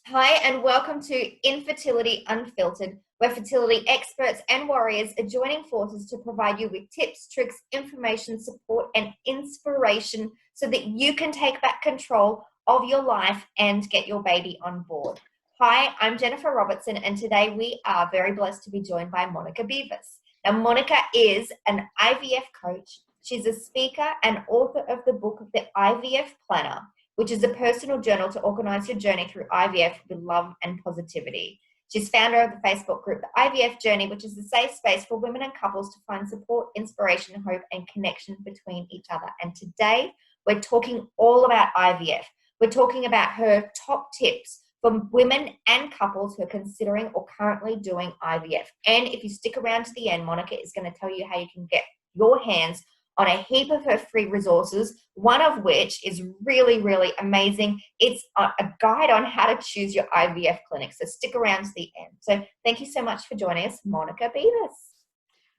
Hi, and welcome to Infertility Unfiltered, where fertility experts and warriors are joining forces to provide you with tips, tricks, information, support, and inspiration so that you can take back control of your life and get your baby on board. Hi, I'm Jennifer Robertson, and today we are very blessed to be joined by Monica Bivas. Now, Monica is an IVF coach. She's a speaker and author of the book, The IVF Planner, which is a personal journal to organize your journey through IVF with love and positivity. She's founder of the Facebook group, The IVF Journey, which is a safe space for women and couples to find support, inspiration, hope, and connection between each other. And today, we're talking all about IVF. We're talking about her top tips for women and couples who are considering or currently doing IVF. And if you stick around to the end, Monica is going to tell you how you can get your hands on a heap of her free resources, one of which is really, really amazing. It's a guide on how to choose your IVF clinic. So stick around to the end. So thank you so much for joining us, Monica Bivas.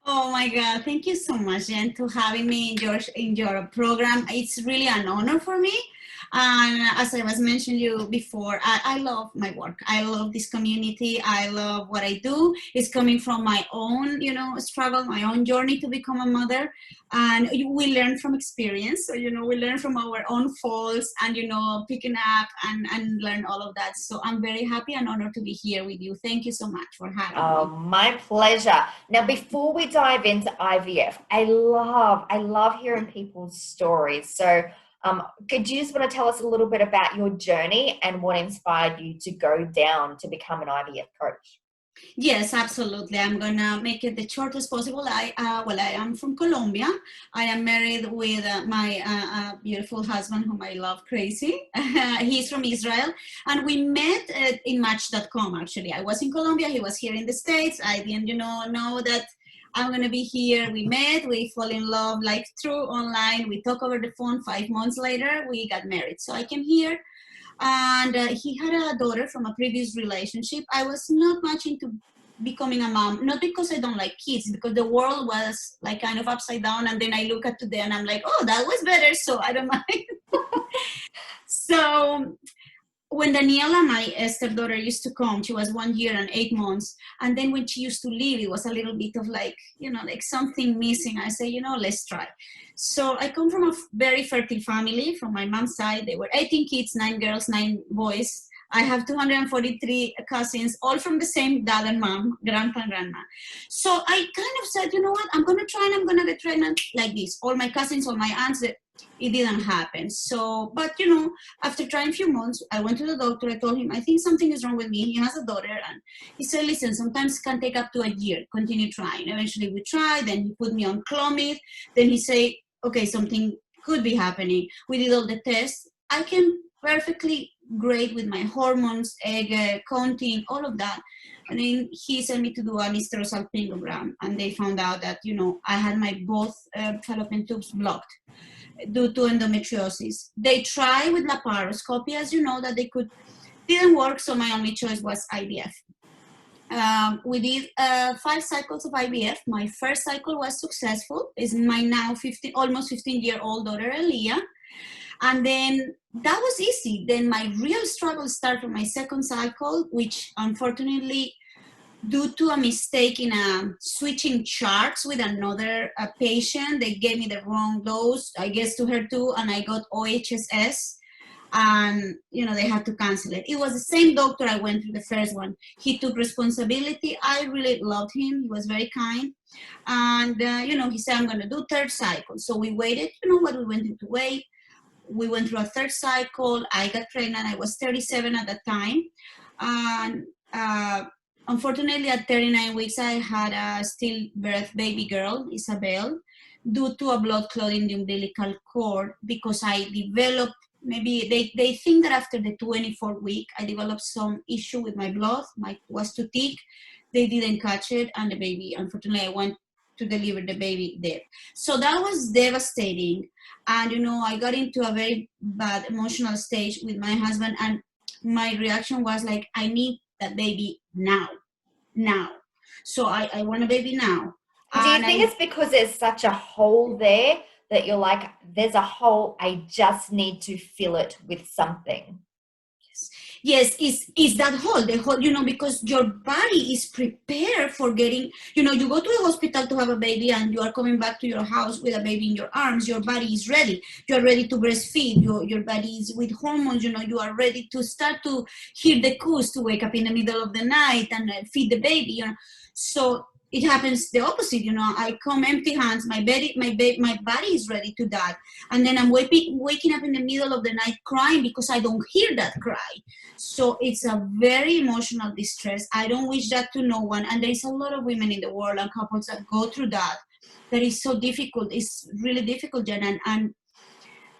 Oh my God, thank you so much, Jen, to having me in your program. It's really an honor for me. And as I was mentioning you before, I love my work. I love this community. I love what I do. It's coming from my own, struggle, my own journey to become a mother. And we learn from experience. So, we learn from our own faults and, picking up and learn all of that. So I'm very happy and honored to be here with you. Thank you so much for having me. My pleasure. Now, before we dive into IVF, I love hearing people's stories. So could you just want to tell us a little bit about your journey and what inspired you to go down to become an IVF coach? Yes, absolutely. I'm gonna make it the shortest possible. I am from Colombia. I am married with my beautiful husband, whom I love crazy. He's from Israel, and we met in Match.com. Actually, I was in Colombia. He was here in the States. I didn't, know that I'm gonna be here. We met. We fall in love like through online. We talk over the phone. 5 months later, we got married. So I came here. And he had a daughter from a previous relationship. I was not much into becoming a mom, not because I don't like kids, because the world was like kind of upside down, and then I look at today and I'm like, oh, that was better, so I don't mind. So when Daniela, my stepdaughter, used to come, she was 1 year and 8 months. And then when she used to leave, it was a little bit of like, like something missing. I say, let's try. So I come from a very fertile family from my mom's side. There were 18 kids, 9 girls, 9 boys. I have 243 cousins, all from the same dad and mom, grandpa and grandma. So I kind of said, you know what, I'm going to try and I'm going to get pregnant like this. All my cousins, all my aunts, it didn't happen. So, but after trying a few months, I went to the doctor. I told him, I think something is wrong with me. He has a daughter. And he said, listen, sometimes it can take up to a year. Continue trying. Eventually we tried. Then he put me on Clomid. Then he said, okay, something could be happening. We did all the tests. I can perfectly great with my hormones, egg counting, all of that. And then he sent me to do an hysterosalpingogram. And they found out that, I had my both fallopian tubes blocked due to endometriosis. They tried with laparoscopy, as you know, that didn't work, so my only choice was IVF. We did 5 cycles of IVF. My first cycle was successful. Is my now almost 15-year-old daughter, Aaliyah. And then that was easy. Then my real struggle started from my second cycle, which unfortunately, due to a mistake in switching charts with another patient, they gave me the wrong dose, I guess to her too, and I got OHSS, and they had to cancel it. It was the same doctor I went through the first one. He took responsibility. I really loved him. He was very kind, and he said, I'm going to do 3rd cycle. So we waited. We went into wait. We went through a 3rd cycle. I got pregnant. I was 37 at that time, and unfortunately, at 39 weeks, I had a stillbirth baby girl, Isabel, due to a blood clot in the umbilical cord, because I developed, maybe they think that after the 24th week, I developed some issue with my blood. Was too thick. They didn't catch it, and the baby, unfortunately, I went to deliver the baby there. So that was devastating. And, I got into a very bad emotional stage with my husband, and my reaction was like, I need that baby now. So I want a baby now. Do you think it's because there's such a hole there that you're like, there's a hole, I just need to fill it with something? Yes, is that the whole, because your body is prepared for getting, you go to a hospital to have a baby and you are coming back to your house with a baby in your arms. Your body is ready. You are ready to breastfeed. Your body is with hormones. You are ready to start to hear the coos, to wake up in the middle of the night and feed the baby. So it happens the opposite. I come empty hands. My body is ready to die, and then I'm waking up in the middle of the night crying because I don't hear that cry. So it's a very emotional distress. I don't wish that to no one. And there is a lot of women in the world and couples that go through that. That is so difficult. It's really difficult, Jen. And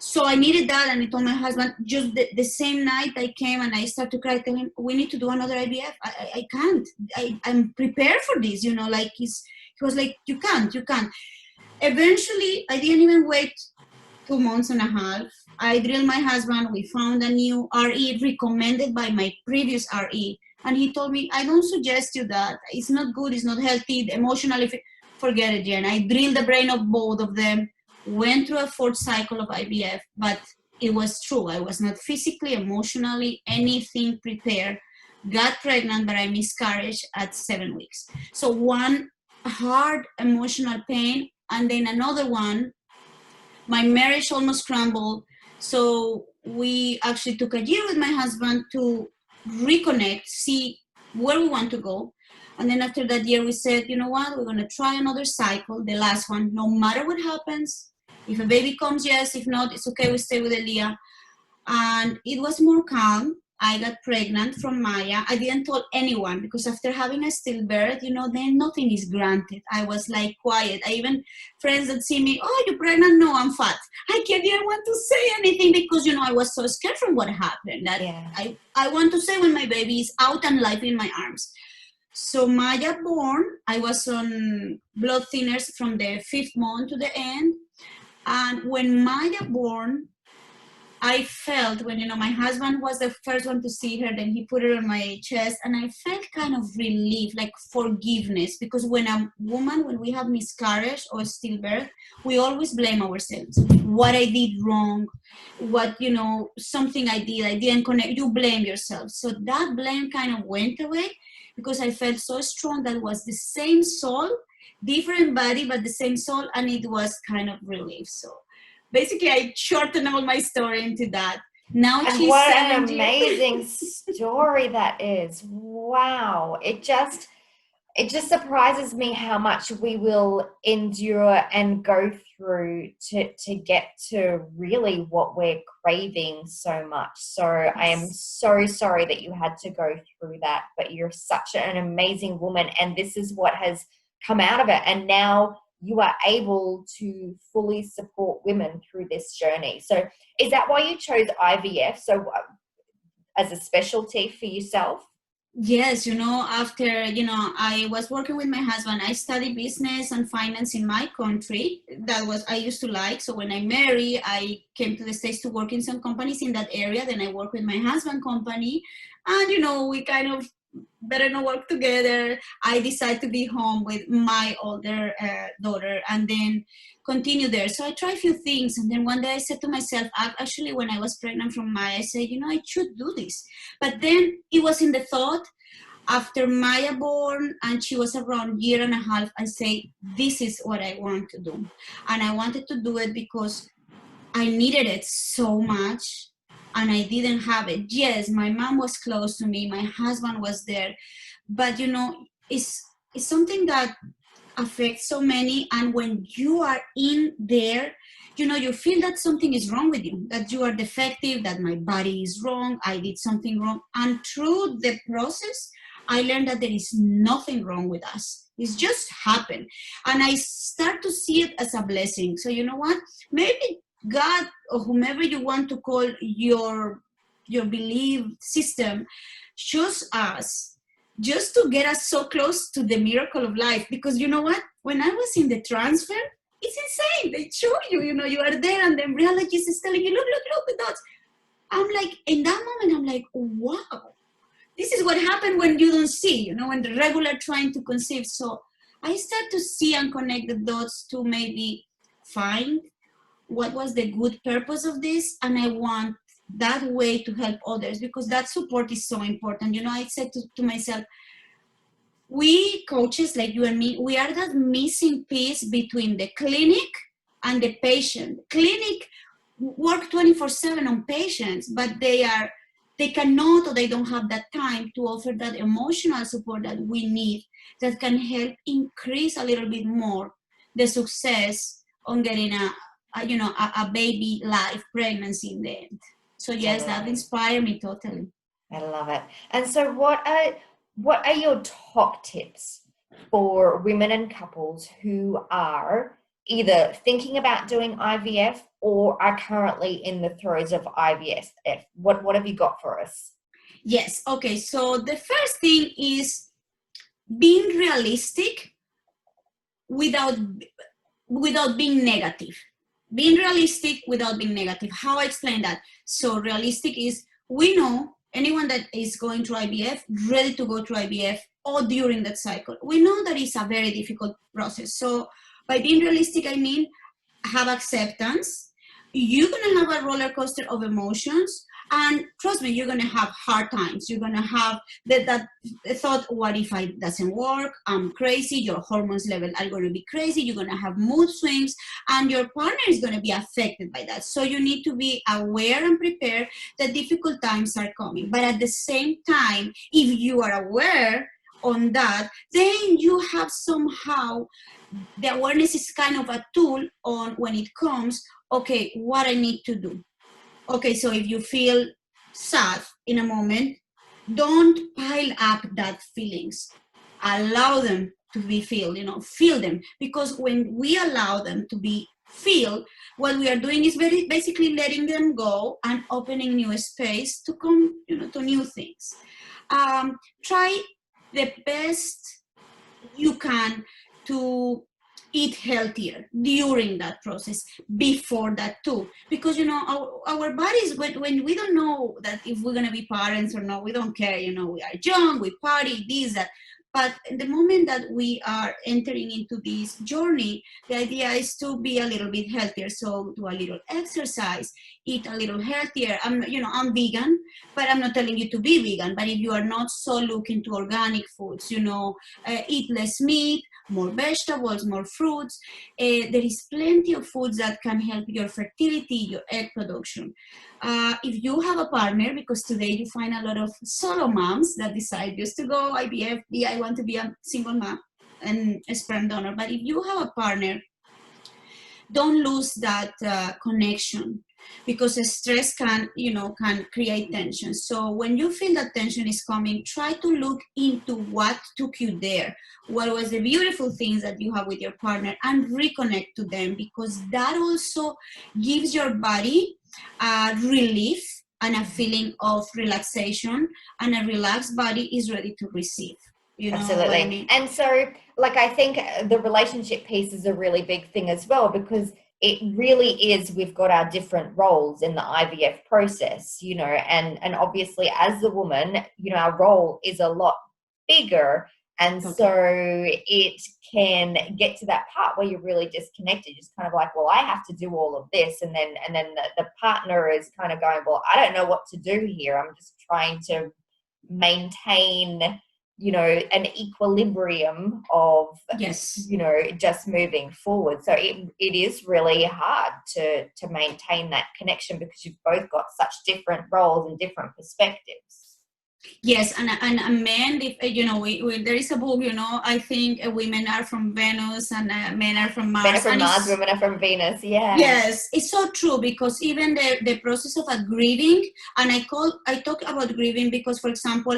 so I needed that. And I told my husband, just the same night I came and I started to cry, tell him, we need to do another IVF. I can't. I'm prepared for this, he was like, you can't. Eventually, I didn't even wait 2.5 months. I drilled my husband. We found a new RE recommended by my previous RE. And he told me, I don't suggest you that. It's not good. It's not healthy. Emotionally, forget it, Jen. I drilled the brain of both of them, went through a 4th cycle of IVF, but it was true. I was not physically, emotionally, anything prepared. Got pregnant, but I miscarried at 7 weeks. So one hard emotional pain, and then another one, my marriage almost crumbled. So we actually took a year with my husband to reconnect, see where we want to go. And then after that year, we said, you know what, we're going to try another cycle, the last one, no matter what happens. If a baby comes, yes. If not, it's okay, we stay with Elia. And it was more calm. I got pregnant from Maya. I didn't tell anyone because after having a stillbirth, then nothing is granted. I was like quiet. I even, friends that see me, oh, you're pregnant? No, I'm fat. I didn't want to say anything because, I was so scared from what happened that I want to say when my baby is out and alive in my arms. So Maya born, I was on blood thinners from the 5th month to the end. And when Maya born, I felt when, my husband was the first one to see her, then he put her on my chest, and I felt kind of relief, like forgiveness, because when we have miscarriage or stillbirth, we always blame ourselves. What I did wrong, what, something I didn't connect, you blame yourself. So that blame kind of went away because I felt so strong that it was the same soul, different body, but the same soul, and it was kind of relief. So basically, I shortened all my story into that. Now and she's what 7 an amazing story that is. Wow. It just surprises me how much we will endure and go through to get to really what we're craving so much. So I am so sorry that you had to go through that, but you're such an amazing woman, and this is what has come out of it. And now you are able to fully support women through this journey. So is that why you chose IVF? So as a specialty for yourself? Yes, after, I was working with my husband. I studied business and finance in my country. That was, I used to like. So when I married, I came to the States to work in some companies in that area. Then I worked with my husband company. And, we kind of better not work together. I decided to be home with my older daughter and then continue there. So I tried a few things. And then one day I said to myself, actually, when I was pregnant from Maya, I said, I should do this. But then it was in the thought, after Maya born and she was around 1.5 years, I say, this is what I want to do. And I wanted to do it because I needed it so much. And I didn't have it. Yes, my mom was close to me. My husband was there. But, it's something that affects so many. And when you are in there, you feel that something is wrong with you, that you are defective, that my body is wrong, I did something wrong. And through the process, I learned that there is nothing wrong with us. It's just happened. And I start to see it as a blessing. So you know what? Maybe God or whomever you want to call your belief system chose us just to get us so close to the miracle of life. Because you know what? When I was in the transfer, it's insane. They show you, you are there and the embryologist is telling you, look, the dots. I'm like, in that moment, I'm like, wow. This is what happened when you don't see, when the regular trying to conceive. So I start to see and connect the dots to maybe find what was the good purpose of this. And I want that way to help others, because that support is so important. You know, I said to myself, we coaches like you and me, we are that missing piece between the clinic and the patient. Clinic work 24/7 on patients, but they cannot, or they don't have that time to offer that emotional support that we need, that can help increase a little bit more the success on getting a baby life pregnancy in the end. So yes, that inspired me totally. I love it. And so what are your top tips for women and couples who are either thinking about doing IVF or are currently in the throes of IVF? What have you got for us? Yes. Okay. So the first thing is being realistic without being negative. Being realistic without being negative. How I explain that? So realistic is, we know anyone that is going through IVF, ready to go through IVF or during that cycle, we know that it's a very difficult process. So by being realistic, I mean, have acceptance. You're going to have a roller coaster of emotions. And trust me, you're going to have hard times. You're going to have that thought, what if it doesn't work? I'm crazy. Your hormones level are going to be crazy. You're going to have mood swings, and your partner is going to be affected by that. So you need to be aware and prepared that difficult times are coming. But at the same time, if you are aware on that, then you have somehow, the awareness is kind of a tool on when it comes, okay, what I need to do. Okay, so if you feel sad in a moment, don't pile up that feelings. Allow them to be feel them. Because when we allow them to be feel, what we are doing is basically letting them go and opening new space to come, to new things. Try the best you can to eat healthier during that process, before that too, because our bodies, when we don't know that if we're going to be parents or not, we don't care, we are young, we party, this, that. But the moment that we are entering into this journey, the idea is to be a little bit healthier. So do a little exercise, eat a little healthier. I'm vegan, but I'm not telling you to be vegan. But if you are not so looking to organic foods, eat less meat, more vegetables, more fruits. There is plenty of foods that can help your fertility, your egg production. If you have a partner, because today you find a lot of solo moms that decide just to go IVF, I want to be a single mom and a sperm donor. But if you have a partner, don't lose that connection, because stress can create tension. So when you feel that tension is coming, try to look into what took you there. What was the beautiful things that you have with your partner, and reconnect to them, because that also gives your body relief and a feeling of relaxation, and a relaxed body is ready to receive. Absolutely. I mean? And so, I think the relationship piece is a really big thing as well, because it really is, we've got our different roles in the IVF process, and obviously as the woman, our role is a lot bigger. And so it can get to that part where you're really disconnected, just kind of like, well, I have to do all of this. And then the partner is kind of going, well, I don't know what to do here. I'm just trying to maintain, an equilibrium of, just moving forward. So it is really hard to maintain that connection, because you've both got such different roles and different perspectives. Yes, and men, there is a book, I think women are from Venus and men are from Mars. Men are from Mars, women are from Venus, yeah. Yes, it's so true, because even the process of a grieving, and I talk about grieving because, for example,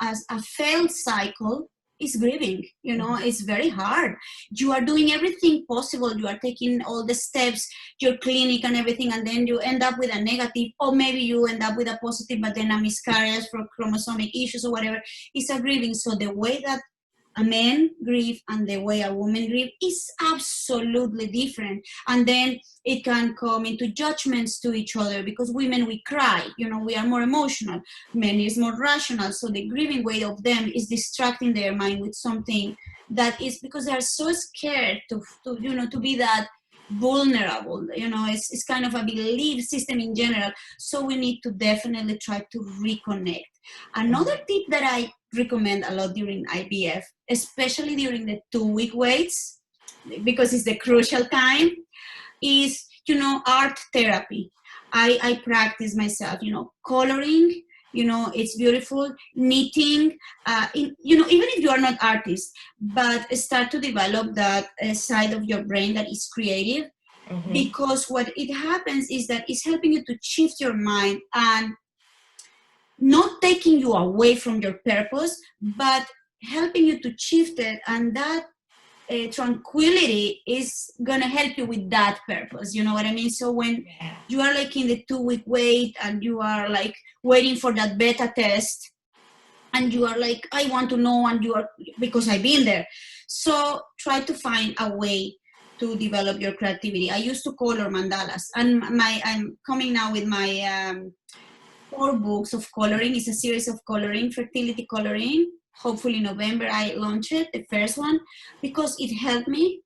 as a failed cycle is grieving, it's very hard. You are doing everything possible. You are taking all the steps, your clinic and everything, and then you end up with a negative, or maybe you end up with a positive, but then a miscarriage for chromosomic issues or whatever. It's a grieving. So the way that a man grieve and the way a woman grieve is absolutely different. And then it can come into judgments to each other, because women, we cry, we are more emotional. Men is more rational. So the grieving way of them is distracting their mind with something that is, because they are so scared to be that vulnerable. It's kind of a belief system in general. So we need to definitely try to reconnect. Another tip that I recommend a lot during IVF, especially during the 2-week waits, because it's the crucial time, is, art therapy. I practice myself, coloring, it's beautiful, knitting, even if you are not artist, but start to develop that side of your brain that is creative, because what it happens is that it's helping you to shift your mind and not taking you away from your purpose, but helping you to shift it, and that tranquility is gonna help you with that purpose. You know what I mean? So when you are like in the 2-week wait and you are like waiting for that beta test, and you are like, I want to know, and you are, because I've been there. So try to find a way to develop your creativity. I used to color mandalas, and I'm coming now with my 4 books of coloring. It's a series of coloring, fertility coloring. Hopefully in November I launch it, the first one, because it helped me,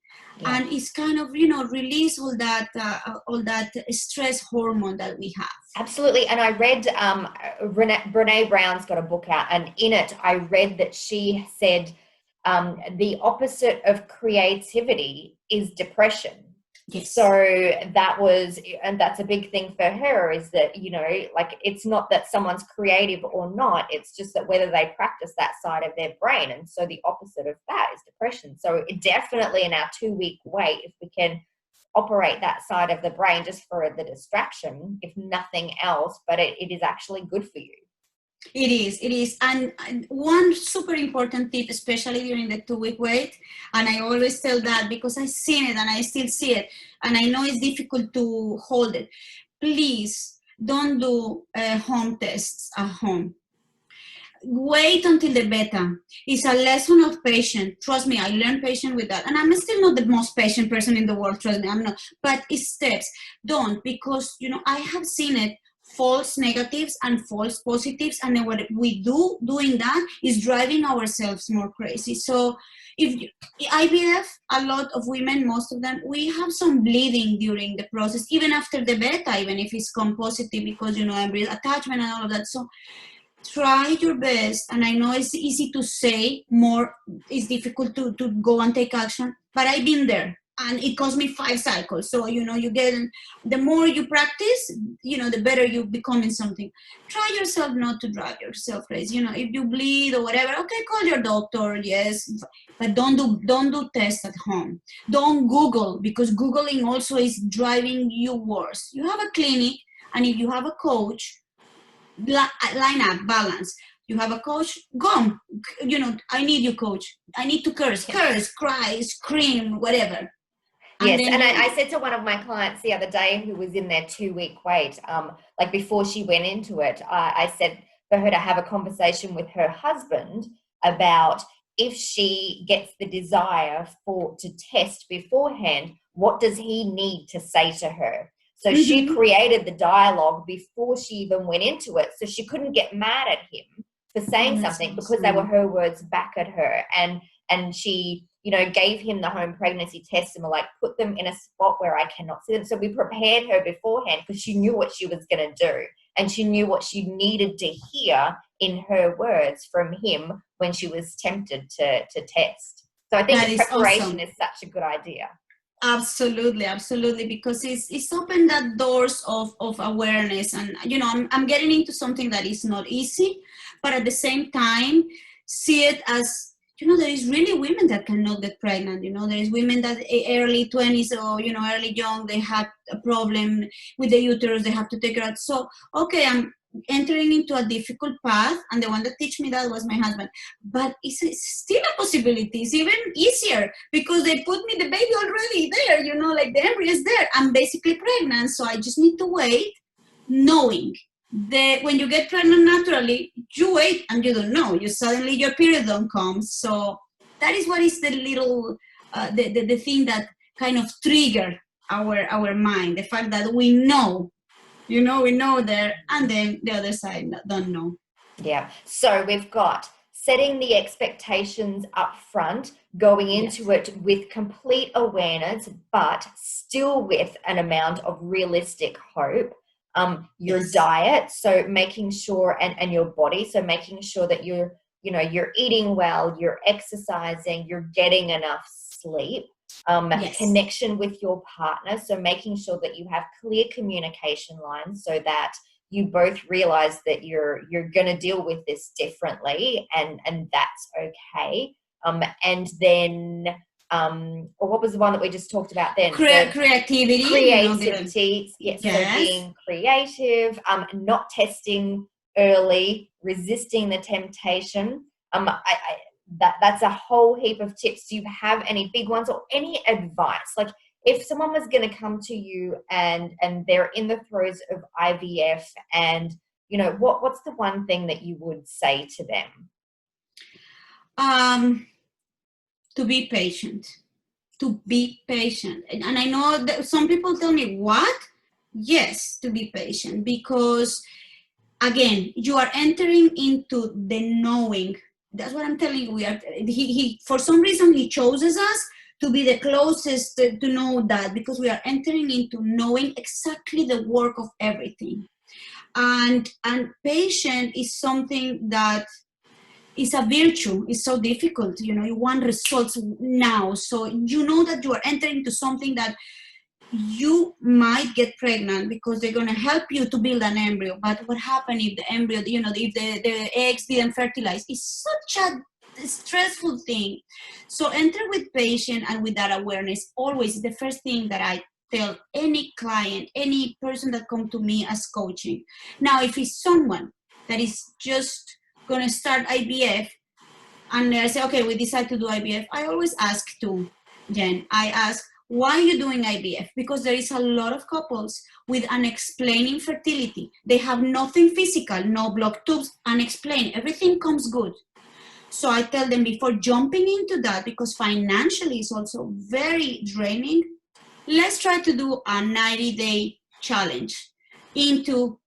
and it's kind of release all that stress hormone that we have. Absolutely. And I read Brene Brown's got a book out, and in it I read that she said the opposite of creativity is depression. Yes. So that's a big thing for her, is that, like, it's not that someone's creative or not, it's just that whether they practice that side of their brain. And so the opposite of that is depression. So it definitely in our 2-week wait, if we can operate that side of the brain just for the distraction, if nothing else, but it is actually good for you. It is. And one super important tip, especially during the 2-week wait, and I always tell that because I've seen it and I still see it, and I know it's difficult to hold it. Please don't do home tests at home. Wait until the beta. It's a lesson of patience. Trust me, I learned patience with that. And I'm still not the most patient person in the world, trust me, I'm not. But it's steps. Don't, because, I have seen it, false negatives and false positives, and then what we doing that is driving ourselves more crazy. So if IVF, a lot of women, most of them, we have some bleeding during the process, even after the beta, even if it's come positive, because embryo attachment and all of that. So try your best, and I know it's easy to say, more it's difficult to go and take action, but I've been there. And it cost me 5 cycles. So, you get, the more you practice, the better you become in something. Try yourself not to drive yourself crazy. If you bleed or whatever, okay, call your doctor, yes. But don't do tests at home. Don't Google, because Googling also is driving you worse. You have a clinic, and if you have a coach, line up, balance. You have a coach, go. I need you, coach. I need to curse, cry, scream, whatever. Yes, and I said to one of my clients the other day who was in their 2-week wait, like before she went into it, I said for her to have a conversation with her husband about if she gets the desire to test beforehand, what does he need to say to her? So she created the dialogue before she even went into it, so she couldn't get mad at him for saying something, because they were her words back at her. And she, gave him the home pregnancy test and were like, put them in a spot where I cannot see them. So we prepared her beforehand, because she knew what she was going to do, and she knew what she needed to hear in her words from him when she was tempted to test. So I think the preparation is such a good idea. Absolutely, because it's opened that doors of awareness, and I'm getting into something that is not easy, but at the same time see it as, there is really women that cannot get pregnant. There is women that early 20s or early young, they have a problem with the uterus, they have to take it out. So okay, I'm entering into a difficult path, and the one that teach me that was my husband, but it's still a possibility. It's even easier because they put me the baby already there, like the embryo is there, I'm basically pregnant. So I just need to wait, knowing that when you get pregnant naturally, you wait and you don't know, suddenly your period don't come. So that is what is the little the thing that kind of trigger our mind, the fact that we know we know there, and then the other side don't know. Yeah. So we've got setting the expectations up front, going into it with complete awareness, but still with an amount of realistic hope. Your diet, so making sure, and your body, so making sure that you're eating well, you're exercising, you're getting enough sleep. Connection with your partner, so making sure that you have clear communication lines so that you both realize that you're going to deal with this differently, and that's okay. And then what was the one that we just talked about then? Creativity. Yes. So being creative, not testing early, resisting the temptation. That's a whole heap of tips. Do you have any big ones or any advice? Like, if someone was going to come to you and they're in the throes of IVF, and what's the one thing that you would say to them? To be patient. And I know that some people tell me, what? Yes, to be patient, because again, you are entering into the knowing. That's what I'm telling you. He for some reason, he chooses us to be the closest to know that, because we are entering into knowing exactly the work of everything. And patient is something that is a virtue. It's so difficult. You want results now. So you know that you are entering into something that you might get pregnant, because they're going to help you to build an embryo. But what happens if the embryo, if the eggs didn't fertilize? It's such a stressful thing. So enter with patience and with that awareness. Always the first thing that I tell any client, any person that come to me as coaching. Now, if it's someone that is just going to start IVF and they say, okay, we decide to do IVF, I always ask too, Jen, I ask, why are you doing IVF? Because there is a lot of couples with unexplained infertility. They have nothing physical, no blocked tubes, unexplained. Everything comes good. So I tell them, before jumping into that, because financially it's also very draining, let's try to do a 90-day challenge into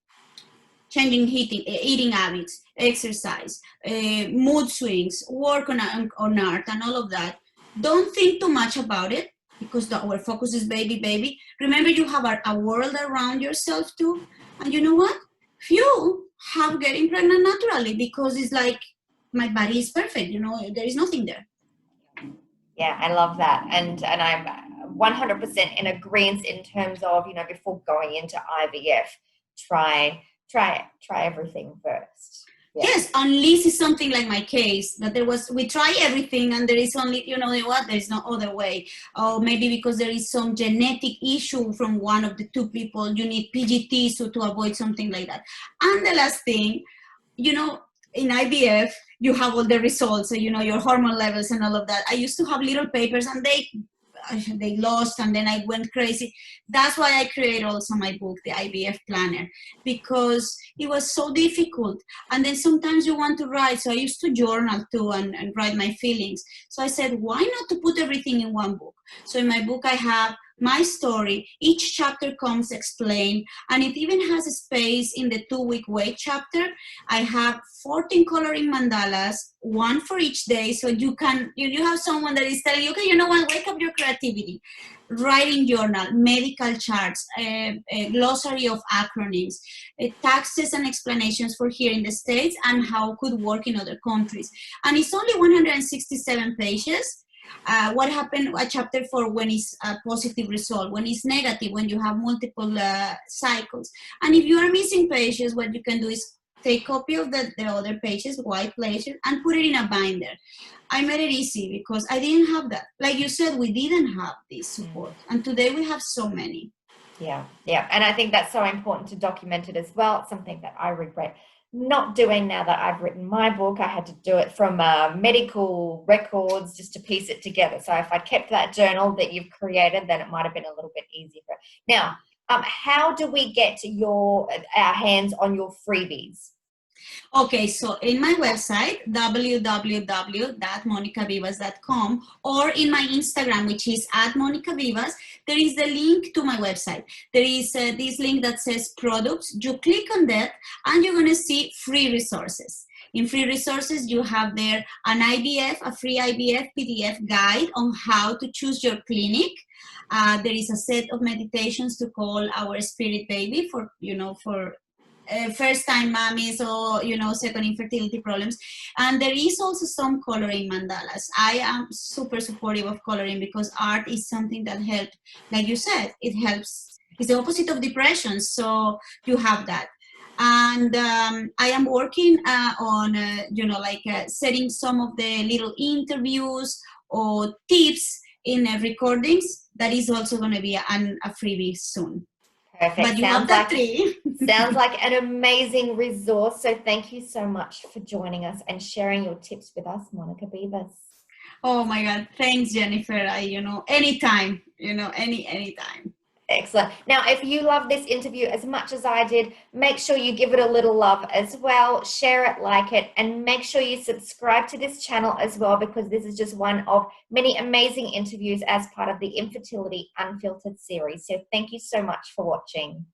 changing eating habits, exercise, mood swings, work on art, and all of that. Don't think too much about it, because our focus is baby. Remember, you have a world around yourself too. And you know what? Few have getting pregnant naturally, because it's like, my body is perfect, there is nothing there. Yeah, I love that. And I'm 100% in agreement in terms of, before going into IVF, try everything first. Yeah. Yes, unless it's something like my case, that we try everything and there is only, there's no other way. Or maybe because there is some genetic issue from one of the two people, you need PGT to avoid something like that. And the last thing, in IVF, you have all the results, so your hormone levels and all of that. I used to have little papers, and they lost, and then I went crazy. That's why I created also my book, the IVF Planner, because it was so difficult. And then sometimes you want to write, so I used to journal too and write my feelings. So I said, why not to put everything in one book? So in my book, I have my story. Each chapter comes explained, and it even has a space in the 2-week wait chapter. I have 14 coloring mandalas, one for each day. So you have someone that is telling you, okay, wake up your creativity. Writing journal, medical charts, a glossary of acronyms, taxes and explanations for here in the States, and how it could work in other countries. And it's only 167 pages. What happened, a chapter for when it's a positive result, when it's negative, when you have multiple cycles. And if you are missing pages, what you can do is take copy of the other pages, white pages, and put it in a binder. I made it easy because I didn't have that. Like you said, we didn't have this support. And today we have so many. Yeah. And I think that's so important to document it as well. It's something that I regret not doing now that I've written my book. I had to do it from medical records just to piece it together. So if I kept that journal that you've created, then it might have been a little bit easier. Now, how do we get our hands on your freebies? Okay, so in my website, www.monicabivas.com, or in my Instagram, which is @MonicaBivas, there is the link to my website. There is this link that says products. You click on that and you're going to see free resources. In free resources, you have there an IVF, a free IVF PDF guide on how to choose your clinic. There is a set of meditations to call our spirit baby for, for first-time mommies or, second infertility problems. And there is also some coloring mandalas. I am super supportive of coloring because art is something that helps, like you said, it helps. It's the opposite of depression, so you have that. And I am working on, setting some of the little interviews or tips in recordings. That is also going to be a freebie soon. Perfect. But you have that three. Sounds like an amazing resource. So thank you so much for joining us and sharing your tips with us, Monica Bivas. Oh my God. Thanks, Jennifer. Anytime, anytime. Excellent. Now, if you love this interview as much as I did, make sure you give it a little love as well, share it, like it, and make sure you subscribe to this channel as well, because this is just one of many amazing interviews as part of the Infertility Unfiltered series. So thank you so much for watching.